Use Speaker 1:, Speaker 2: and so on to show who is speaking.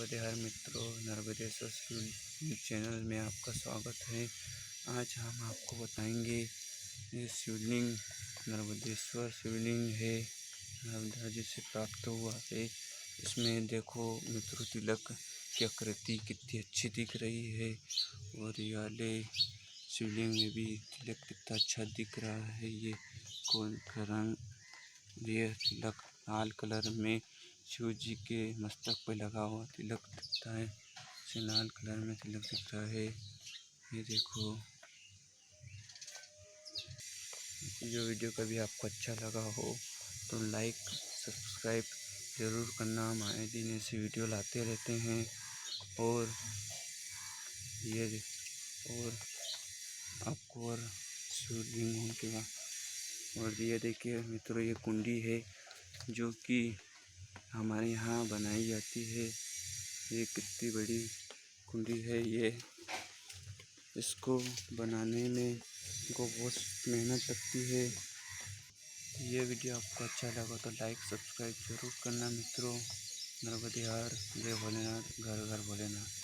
Speaker 1: नर्मदेहर मित्रों, नर्मदेश्वर शिवलिंग चैनल में आपका स्वागत है। आज हम आपको बताएंगे ये शिवलिंग नर्मदेश्वर शिवलिंग है, नर्मदा जी से प्राप्त हुआ है। इसमें देखो मित्रों, तिलक की आकृति कितनी अच्छी दिख रही है और याले शिवलिंग में भी तिलक कितना अच्छा दिख रहा है। ये कौन का रंग, ये तिलक लाल कलर में शिव जी के मस्तक पे लगा हुआ तिलक दिखता है। इसे लाल कलर में तिलक दिख रहा है। ये देखो, जो वीडियो कभी आपको अच्छा लगा हो तो लाइक सब्सक्राइब ज़रूर करना। हम आए दिन ऐसी वीडियो लाते रहते हैं। और आपको और शिवलिंग उनके बाद और ये देखिए मित्रों, ये कुंडी है जो कि हमारे यहाँ बनाई जाती है। ये कितनी बड़ी कुंडी है। ये इसको बनाने में इनको बहुत मेहनत लगती है। ये वीडियो आपको अच्छा लगा तो लाइक सब्सक्राइब जरूर करना मित्रों। नर्मदेहर, जय भोलेनाथ, घर घर भोलेनाथ।